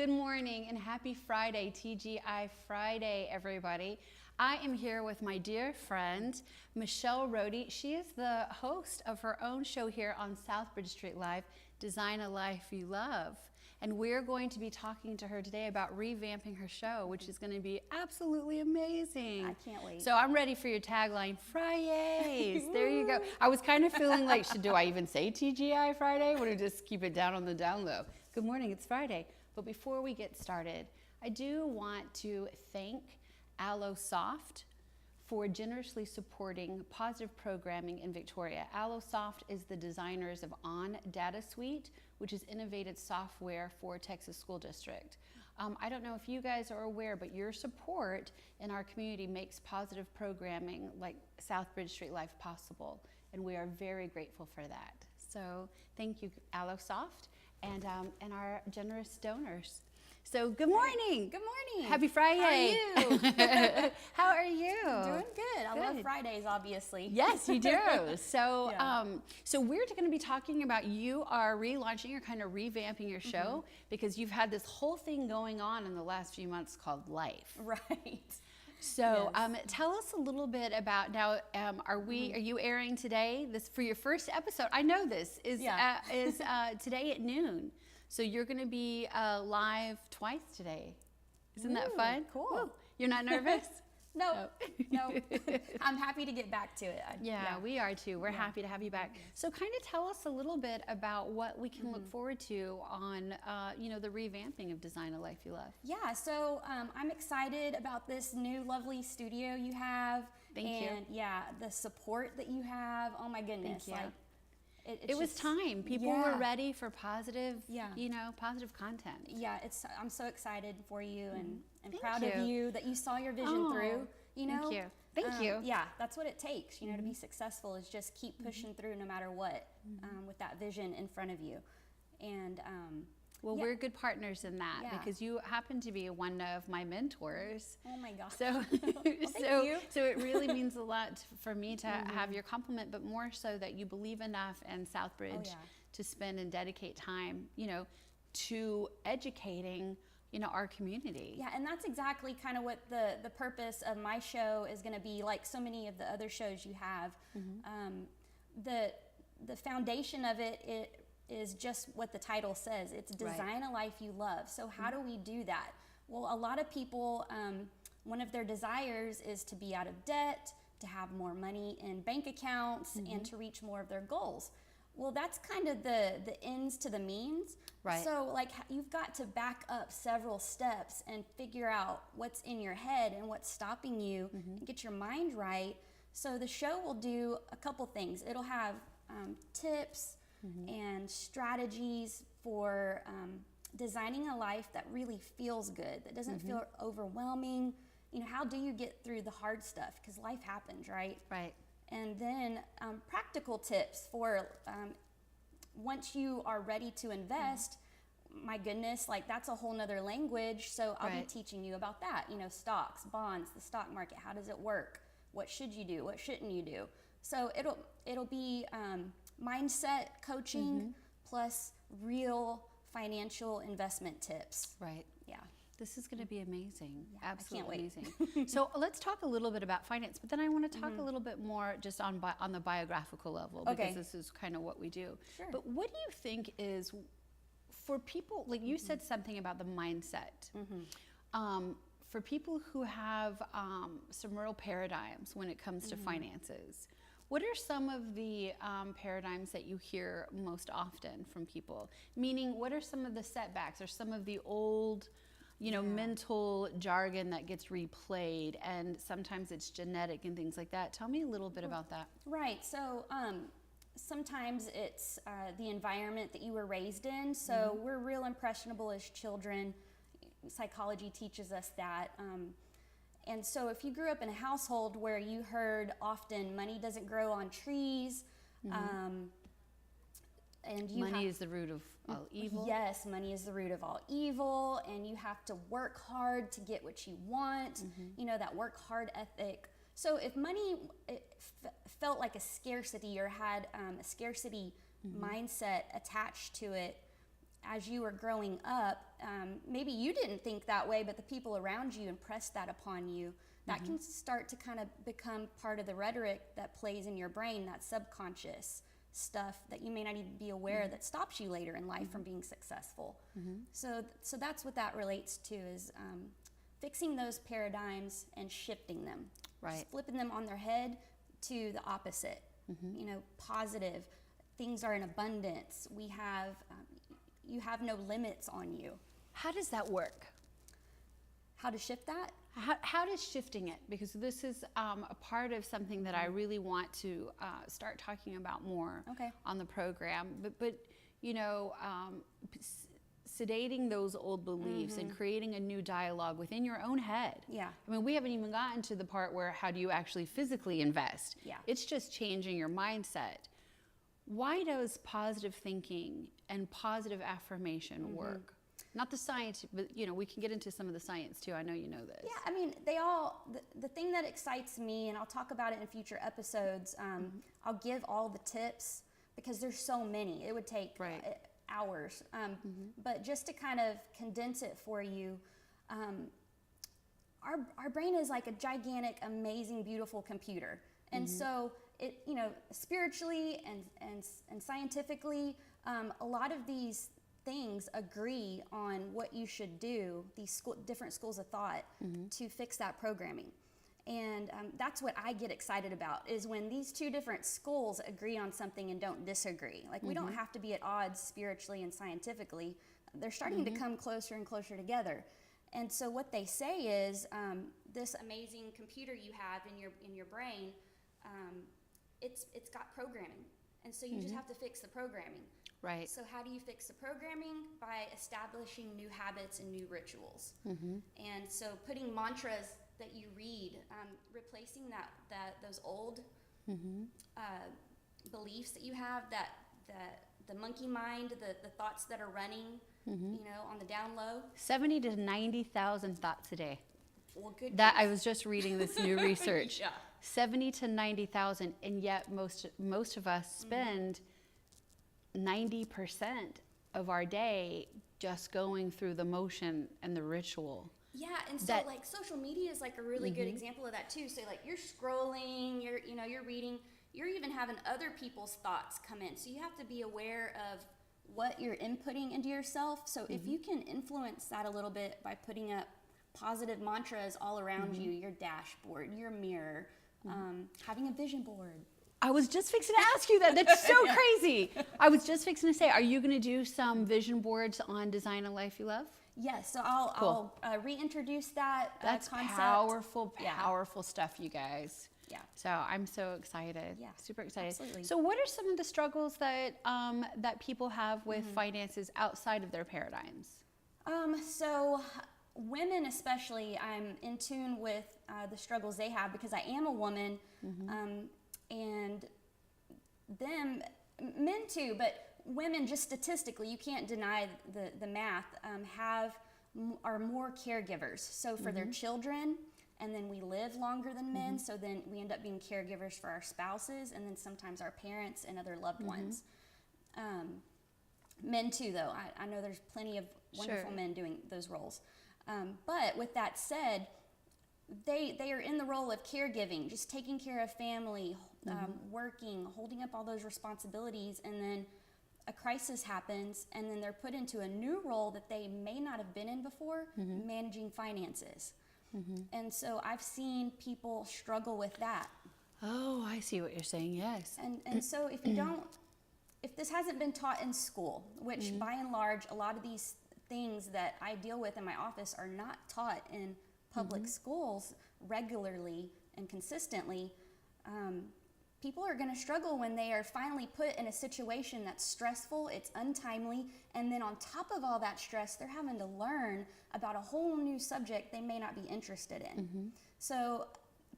Good morning and happy Friday, TGI Friday, everybody. I am here with my dear friend, Michele Rhode. She is the host of her own show here on Southbridge Street Live, Design a Life You Love. And we're going to be talking to her today about revamping her show, which is going to be absolutely amazing. I can't wait. So I'm ready for your tagline, FRI YAY. There you go. I was kind of feeling like, do I even say TGI Friday? Or do I just keep it down on the down low? Good morning, it's Friday. But before we get started, I do want to thank AlloSoft for generously supporting positive programming in Victoria. AlloSoft is the designers of On Data Suite, which is innovative software for Texas School District. I don't know if you guys are aware, but your support in our community makes positive programming like Southbridge Street Life possible, and we are very grateful for that. So thank you, AlloSoft, and our generous donors. So good morning. Good morning. Happy Friday. How are you? How are you? Doing good. I love Good. Fridays, obviously. Yes, you do. So, Yeah. so we're going to be talking about you are relaunching or kind of revamping your show because you've had this whole thing going on in the last few months called Life. Right. So, Yes. tell us a little bit about now. Are you airing today? This for your first episode? I know this is Yeah. today at noon. So you're going to be live twice today. Isn't that Ooh, fun? cool. Woo. You're not nervous? No. I'm happy to get back to it. Yeah, we are too. We're happy to have you back. So kind of tell us a little bit about what we can look forward to on, the revamping of Design a Life You Love. Yeah, so I'm excited about this new lovely studio you have. Thank you. And yeah, the support that you have. Oh my goodness. Thank you. Like, It was just- time. People Yeah. were ready for positive, Yeah. positive content. Yeah, I'm so excited for you and Thank proud you. of you that you saw your vision Oh, through. thank you. Thank you. Yeah, that's what it takes. To be successful is just keep pushing through no matter what, with that vision in front of you. And Well, yeah. we're good partners in that Yeah. because you happen to be one of my mentors. Oh my gosh. So, thank you. so it really means a lot for me to have your compliment, but more so that you believe enough in Southbridge yeah. to spend and dedicate time, to educating, our community. Yeah, and that's exactly kind of what the purpose of my show is going to be, like so many of the other shows you have. The foundation of it is just what the title says. It's Design a Life You Love. So how do we do that? Well, a lot of people, one of their desires is to be out of debt, to have more money in bank accounts, and to reach more of their goals. Well, that's kind of the ends to the means. Right. So like you've got to back up several steps and figure out what's in your head and what's stopping you and get your mind right. So the show will do a couple things. It'll have tips and strategies for designing a life that really feels good, that doesn't feel overwhelming. How do you get through the hard stuff? Because life happens, right? Right. And then practical tips for once you are ready to invest. My goodness, like that's a whole nother language. So I'll be teaching you about that. Stocks, bonds, the stock market. How does it work? What should you do? What shouldn't you do? So it'll be mindset coaching plus real financial investment tips. Right. Yeah. This is going to be amazing. I Absolutely can't wait. amazing. So let's talk a little bit about finance, but then I want to talk a little bit more just on the biographical level because Okay. this is kind of what we do. Sure. But what do you think is for people, like you said something about the mindset, for people who have some real paradigms when it comes to finances, what are some of the paradigms that you hear most often from people? Meaning, what are some of the setbacks or some of the old mental jargon that gets replayed, and sometimes it's genetic and things like that? Tell me a little bit about that. Right. So sometimes it's the environment that you were raised in. So we're real impressionable as children. Psychology teaches us that. And so if you grew up in a household where you heard often money doesn't grow on trees, and you Money is the root of all evil. Yes, money is the root of all evil, and you have to work hard to get what you want, that work hard ethic. So if money felt like a scarcity or had a scarcity mindset attached to it, as you were growing up, maybe you didn't think that way, but the people around you impressed that upon you. That can start to kind of become part of the rhetoric that plays in your brain, that subconscious stuff that you may not even be aware that stops you later in life from being successful. So that's what that relates to, is fixing those paradigms and shifting them. Right. Just flipping them on their head to the opposite. You know, positive. Things are in abundance. We have, you have no limits on you. How does that work? How to shift that? How does shifting it? Because this is a part of something that I really want to start talking about more on the program. But you know, sedating those old beliefs and creating a new dialogue within your own head. Yeah. I mean, we haven't even gotten to the part where how do you actually physically invest? Yeah. It's just changing your mindset. Why does positive thinking and positive affirmation work? Not the science, but you know, we can get into some of the science too. I know you know this. Yeah, I mean, they all, the thing that excites me, and I'll talk about it in future episodes, I'll give all the tips because there's so many. It would take hours. But just to kind of condense it for you, our brain is like a gigantic, amazing, beautiful computer. And so it, you know, spiritually and scientifically, a lot of these things agree on what you should do, these different schools of thought, to fix that programming. And that's what I get excited about, is when these two different schools agree on something and don't disagree. Like, we don't have to be at odds spiritually and scientifically. They're starting to come closer and closer together. And so what they say is, this amazing computer you have in your brain, it's got programming. And so you just have to fix the programming. Right. So how do you fix the programming? By establishing new habits and new rituals. And so putting mantras that you read, replacing those old beliefs that you have, that the monkey mind, the thoughts that are running, you know, on the down low. 70 to 90,000 thoughts a day. Well, good. That I was just reading this new research. Yeah. 70 to 90,000, and yet most of us spend 90% of our day just going through the motion and the ritual. Yeah, and so like social media is like a really good example of that too. So like you're scrolling, you're reading, you're even having other people's thoughts come in. So you have to be aware of what you're inputting into yourself. So if you can influence that a little bit by putting up positive mantras all around you, your dashboard, your mirror, having a vision board. I was just fixing to ask you that. That's so crazy. I was just fixing to say, are you going to do some vision boards on Design a Life You Love? Yes, so I'll reintroduce that That's concept. Powerful stuff, you guys. Yeah. So I'm so excited. Yeah, Super excited. absolutely. So what are some of the struggles that that people have with finances outside of their paradigms? So women especially, I'm in tune with the struggles they have because I am a woman, and men too, but women, just statistically, you can't deny the math, are more caregivers. So for their children, and then we live longer than men, so then we end up being caregivers for our spouses, and then sometimes our parents and other loved ones. Men too, though. I know there's plenty of wonderful men doing those roles. But with that said, they are in the role of caregiving, just taking care of family, working, holding up all those responsibilities, and then a crisis happens, and then they're put into a new role that they may not have been in before, managing finances. And so I've seen people struggle with that. Oh, I see what you're saying, yes. And so if this hasn't been taught in school, which by and large, a lot of these things that I deal with in my office are not taught in public schools regularly and consistently, people are going to struggle when they are finally put in a situation that's stressful, it's untimely, and then on top of all that stress, they're having to learn about a whole new subject they may not be interested in. So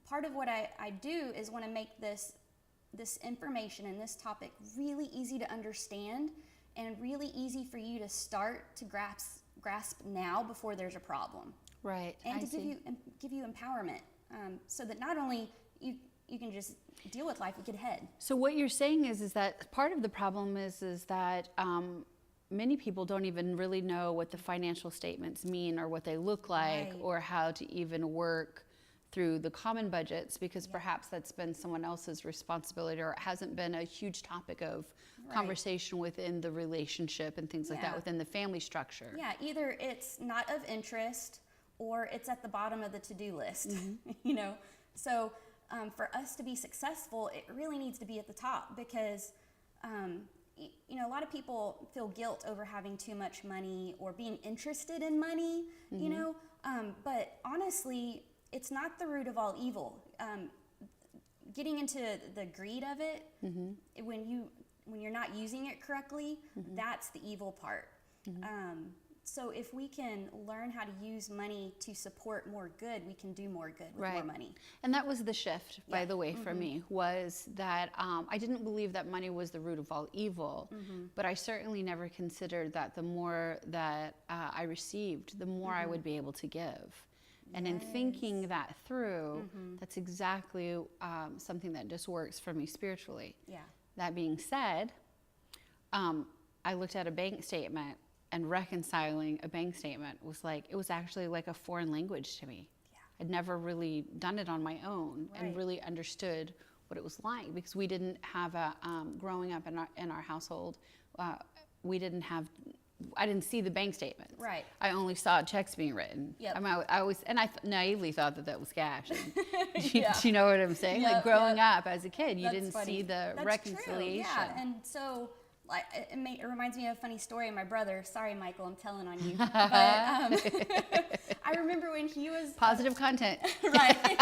part of what I do is want to make this information and this topic really easy to understand and really easy for you to start to grasp now before there's a problem. Right. And give you empowerment, so that not only you can just deal with life, you get ahead. So what you're saying is that part of the problem is that many people don't even really know what the financial statements mean or what they look like, Right. or how to even work through the common budgets, because perhaps that's been someone else's responsibility, or it hasn't been a huge topic of Right. conversation within the relationship and things like that Yeah. within the family structure. Yeah, either it's not of interest or it's at the bottom of the to-do list, Mm-hmm. you know? So for us to be successful, it really needs to be at the top, because, you know, a lot of people feel guilt over having too much money or being interested in money, you know? But honestly, it's not the root of all evil. Getting into the greed of it, when you're not using it correctly, that's the evil part. So if we can learn how to use money to support more good, we can do more good with more money. And that was the shift, by Yeah. the way, for me, was that I didn't believe that money was the root of all evil, but I certainly never considered that the more that I received, the more I would be able to give. And in thinking that through, that's exactly something that just works for me spiritually. Yeah. That being said, I looked at a bank statement, and reconciling a bank statement was like, it was actually like a foreign language to me. Yeah. I'd never really done it on my own and Right. really understood what it was like, because we didn't have a, growing up in our household, we didn't have, I didn't see the bank statements. Right. I only saw checks being written. Yep. I always, and I naively thought that was cash. And, Yeah. do you know what I'm saying? Yep, Like growing yep. up as a kid, you That's didn't funny. see the That's reconciliation. True. Yeah, and so like it reminds me of a funny story of my brother. Sorry, Michael, I'm telling on you. But I remember when he was Positive content. right.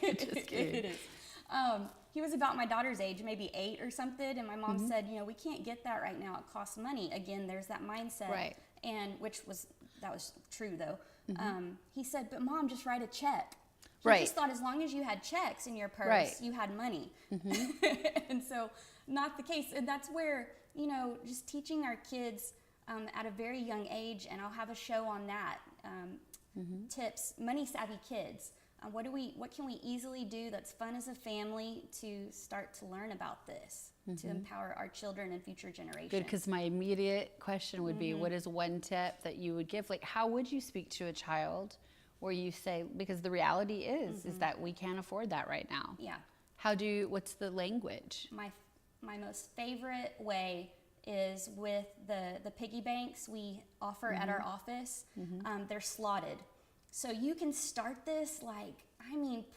Just kidding. It is. He was about my daughter's age, maybe 8 or something, and my mom said, you know, we can't get that right now. It costs money. Again, there's that mindset. Right. And that was true though. He said, but Mom, just write a check. He Right. just thought as long as you had checks in your purse, Right. you had money. And so not the case. And that's where, you know, just teaching our kids at a very young age, and I'll have a show on that, tips, money savvy kids. What can we easily do that's fun as a family to start to learn about this, to empower our children and future generations? Good, because my immediate question would be, what is one tip that you would give? Like, how would you speak to a child where you say, because the reality is that we can't afford that right now. Yeah. What's the language? My most favorite way is with the piggy banks we offer at our office. They're slotted. So you can start this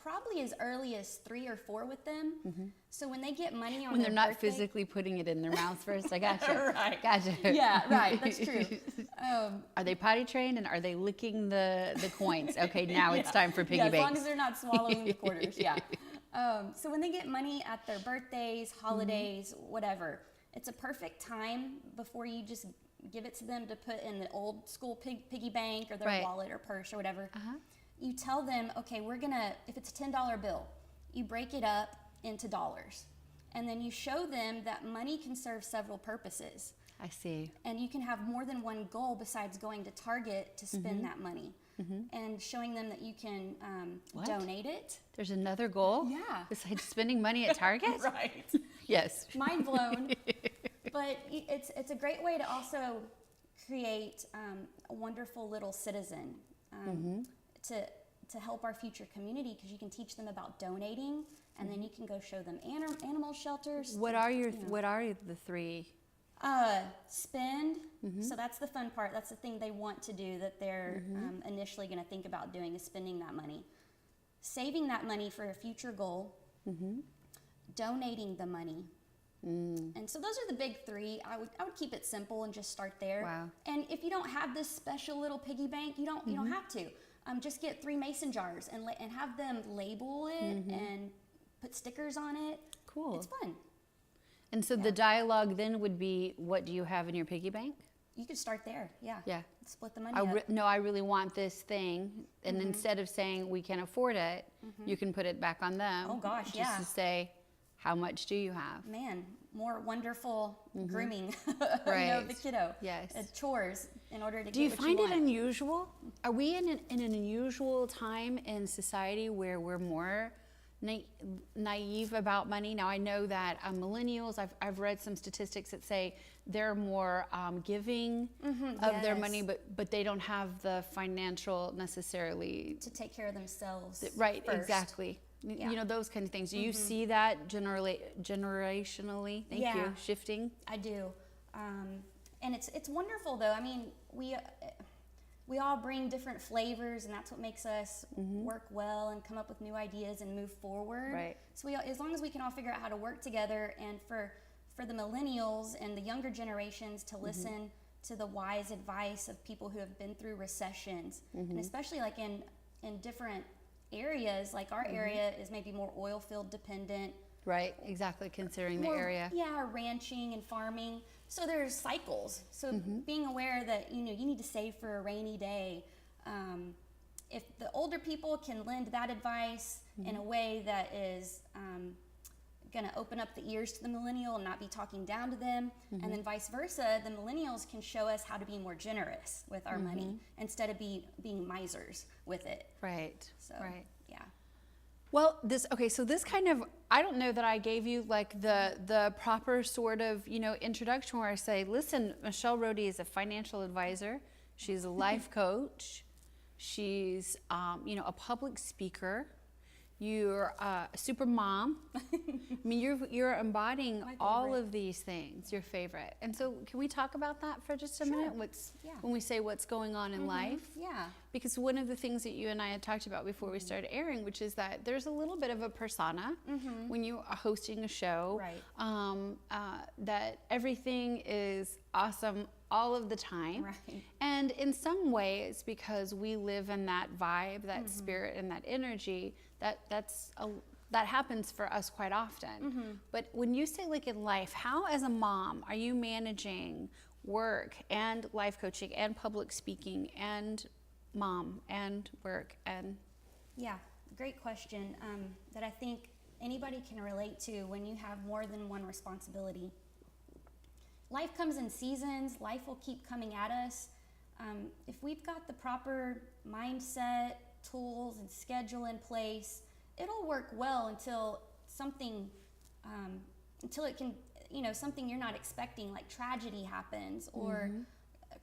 probably as early as 3 or 4 with them. So when they get money on When their they're not birthday, physically putting it in their mouth first. I gotcha. Right. Gotcha. Yeah, right. That's true. Are they potty trained, and are they licking the coins? Okay, now it's time for piggy yeah, banks. as long as they're not swallowing the quarters. Yeah. So when they get money at their birthdays, holidays, whatever, it's a perfect time before you just give it to them to put in the old school piggy bank or their Right. wallet or purse or whatever. You tell them, okay, if it's a $10 bill, you break it up into dollars. And then you show them that money can serve several purposes. I see. And you can have more than one goal besides going to Target to spend that money. And showing them that you can donate it. There's another goal? Yeah. Besides spending money at Target? Right. Yes. Mind blown. But it's a great way to also create a wonderful little citizen to help our future community, because you can teach them about donating, and then you can go show them animal shelters. What are the 3? Spend. So that's the fun part. That's the thing they want to do, that they're initially going to think about doing, is spending that money. Saving that money for a future goal. Donating the money. And so those are the big 3. I would keep it simple and just start there. Wow. And if you don't have this special little piggy bank, you don't have to. Just get 3 mason jars and have them label it and put stickers on it. Cool. It's fun. And so the dialogue then would be, what do you have in your piggy bank? You could start there. Yeah. Yeah. Split the money up. No, I really want this thing. And instead of saying we can afford it, you can put it back on them. Oh, gosh, just yeah. to say, how much do you have? Man, more wonderful grooming Right. of the kiddo. Yes. Chores in order to Do you get what find you it want. unusual? Are we in an unusual time in society where we're more naive about money. Now I know that millennials, I've read some statistics that say they're more giving of their money, but they don't have the finational necessarily to take care of themselves. Right, first. Exactly. Yeah. You know, those kind of things. Do you see that generationally? Thank you. Shifting. I do, and it's wonderful though. I mean, we all bring different flavors, and that's what makes us work well and come up with new ideas and move forward. Right. So as long as we can all figure out how to work together, and for the millennials and the younger generations to listen to the wise advice of people who have been through recessions, and especially like in different areas, like our area is maybe more oil field dependent. Right, exactly, considering the area. Yeah, ranching and farming. So there's cycles. So being aware that, you need to save for a rainy day. If the older people can lend that advice in a way that is going to open up the ears to the millennial and not be talking down to them, and then vice versa, the millennials can show us how to be more generous with our money instead of being misers with it. Right, So, right. yeah. Well, so this kind of, I don't know that I gave you like the proper sort of, introduction where I say, listen, Michele Rhode is a financial advisor. She's a life coach. She's, a public speaker. You're a super mom. I mean, you're embodying all of these things, your favorite. And so can we talk about that for just a minute? When we say what's going on in life? Yeah. Because one of the things that you and I had talked about before we started airing, which is that there's a little bit of a persona when you are hosting a show, that everything is awesome all of the time. Right. And in some ways, because we live in that vibe, that spirit, and that energy, that happens for us quite often. But when you say like in life, how as a mom are you managing work and life coaching and public speaking and mom and work and... Yeah, great question that I think anybody can relate to when you have more than one responsibility. Life comes in seasons. Life will keep coming at us. If we've got the proper mindset, tools, and schedule in place, it'll work well until something, it can, something you're not expecting, like tragedy happens or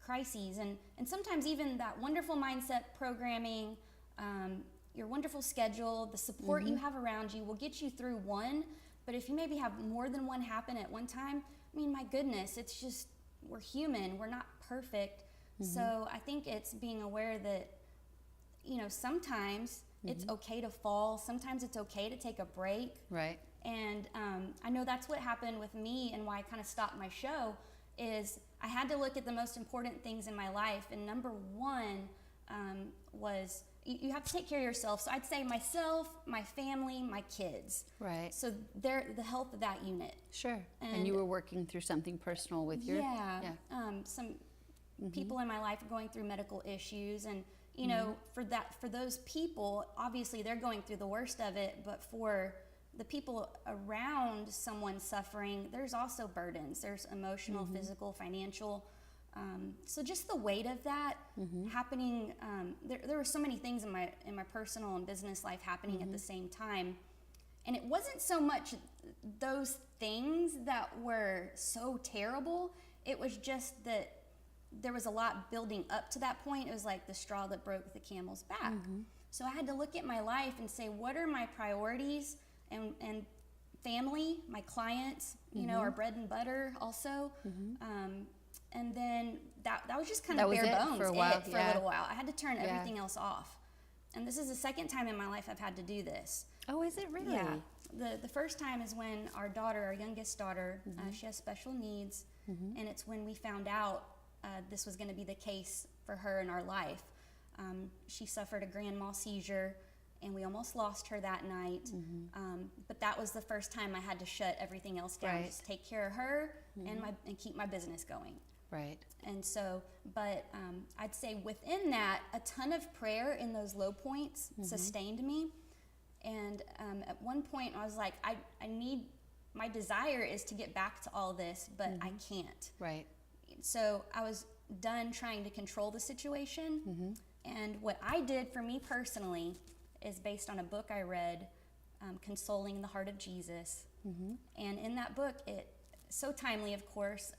crises. And sometimes even that wonderful mindset programming, your wonderful schedule, the support you have around you will get you through one. But if you maybe have more than one happen at one time, I mean, my goodness, it's just, we're human, we're not perfect. So I think it's being aware that, sometimes it's okay to fall, sometimes it's okay to take a break. Right. And I know that's what happened with me, and why I kind of stopped my show is I had to look at the most important things in my life. And number one was you have to take care of yourself. So I'd say myself, my family, my kids. Right. So they're the health of that unit. Sure. And you were working through something personal with your... Some people in my life are going through medical issues, and for those people, obviously they're going through the worst of it, but for the people around someone suffering, there's also burdens. There's emotional, physical, financial. So just the weight of that happening, there were so many things in my personal and business life happening at the same time. And it wasn't so much those things that were so terrible. It was just that there was a lot building up to that point. It was like the straw that broke the camel's back. So I had to look at my life and say, what are my priorities? And family, my clients, our bread and butter also. And then that was just kind of bare bones for a while. For a little while. I had to turn everything else off. And this is the second time in my life I've had to do this. Oh, is it really? Yeah. The first time is when our youngest daughter, she has special needs, and it's when we found out this was going to be the case for her in our life. She suffered a grand mal seizure, and we almost lost her that night. But that was the first time I had to shut everything else down, just take care of her and keep my business going. Right. And so, but I'd say within that, a ton of prayer in those low points sustained me. And at one point I was like, I need, my desire is to get back to all this, but I can't. Right. So I was done trying to control the situation. And what I did for me personally is based on a book I read Consoling the Heart of Jesus. And in that book, so timely, of course.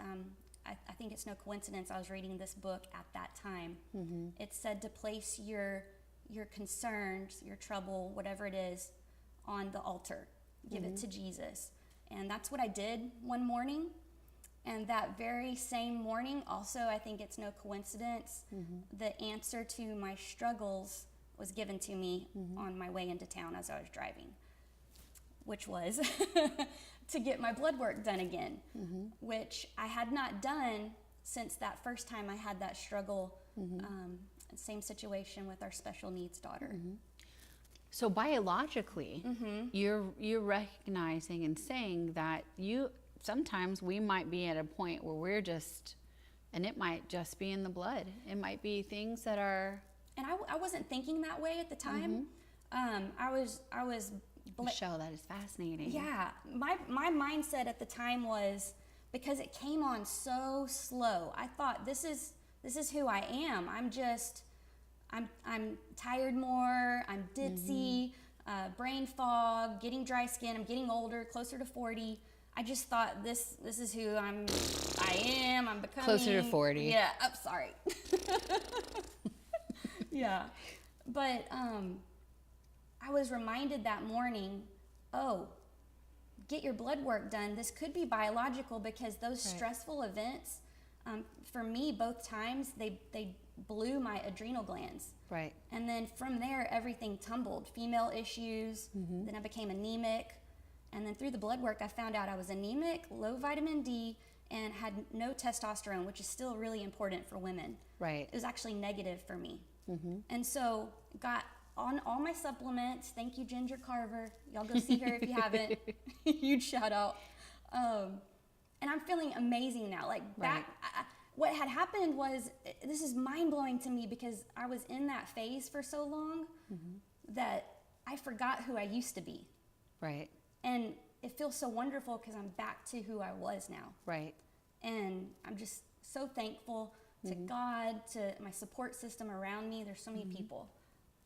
I think it's no coincidence I was reading this book at that time. It said to place your concerns, your trouble, whatever it is, on the altar. Give it to Jesus. And that's what I did one morning. And that very same morning, also, I think it's no coincidence, the answer to my struggles was given to me on my way into town as I was driving, which was to get my blood work done again, which I had not done since that first time I had that struggle. Same situation with our special needs daughter. So biologically, you're recognizing and saying that sometimes we might be at a point where we're just, and it might just be in the blood. It might be things that are. And I wasn't thinking that way at the time. I was. Michelle, that is fascinating. Yeah, my mindset at the time was, because it came on so slow, I thought this is who I am. I'm tired more. I'm ditzy, brain fog, getting dry skin. I'm getting older, closer to 40. I just thought this is who I am. I'm becoming closer to 40. Yeah, I'm sorry. Yeah, but I was reminded that morning, get your blood work done. This could be biological, because those stressful events, for me, both times, they blew my adrenal glands. Right. And then from there, everything tumbled. Female issues, then I became anemic. And then through the blood work, I found out I was anemic, low vitamin D, and had no testosterone, which is still really important for women. Right. It was actually negative for me. And so got on all my supplements. Thank you, Ginger Carver. Y'all go see her if you haven't. Huge shout out. And I'm feeling amazing now. Like what had happened was, this is mind blowing to me, because I was in that phase for so long that I forgot who I used to be. Right. And it feels so wonderful, because I'm back to who I was now. Right. And I'm just so thankful to God, to my support system around me. There's so many people.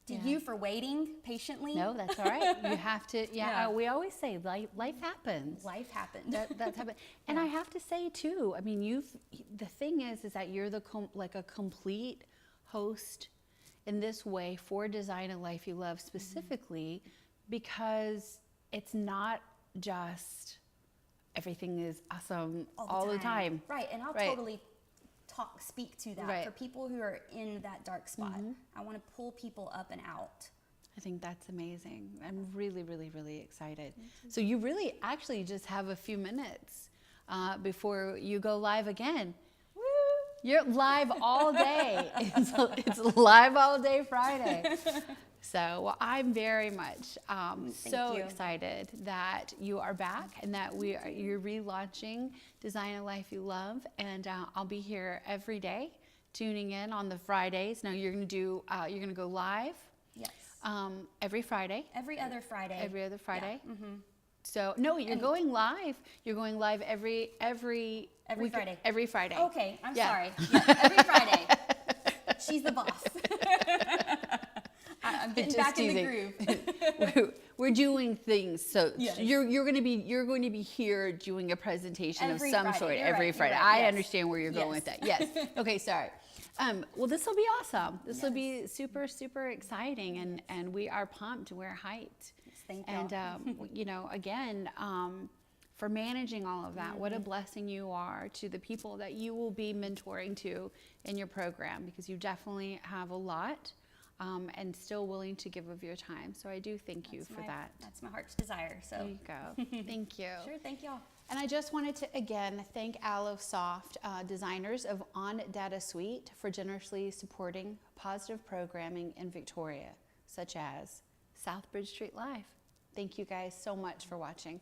To you for waiting patiently. No, that's all right. You have to. We always say life happens. Life happened. That's happened. And I have to say too, I mean, the thing is that you're like a complete host in this way for Design a Life You Love, specifically because it's not just everything is awesome all the time. Right. And I'll totally speak to that for people who are in that dark spot. I want to pull people up and out. I think that's amazing. I'm really, really, really excited. So you really actually just have a few minutes before you go live again. Woo! You're live all day. It's live all day Friday. So, well, I'm very much so excited that you are back and that you're relaunching Design a Life You Love, and I'll be here every day, tuning in on the Fridays. Now you're gonna go live. Yes. Every Friday. Every other Friday. Every other Friday. Yeah. So no, you're going live. You're going live every week, Friday. Every Friday. Okay, I'm sorry. Yeah, every Friday. She's the boss. I'm getting back in the groove. We're doing things, so you're going to be here doing a presentation of some sort every Friday. I understand where you're going with that. Yes. Okay. Sorry. Well, this will be awesome. This will be super, super exciting, and we are pumped. We're hyped. Thank you. And again, for managing all of that, what a blessing you are to the people that you will be mentoring to in your program, because you definitely have a lot. And still willing to give of your time. So I do thank you for that. That's my heart's desire. So there you go. Thank you. Sure, thank y'all. And I just wanted to again thank AlloSoft, designers of On Data Suite, for generously supporting positive programming in Victoria, such as South Bridge Street Live. Thank you guys so much for watching.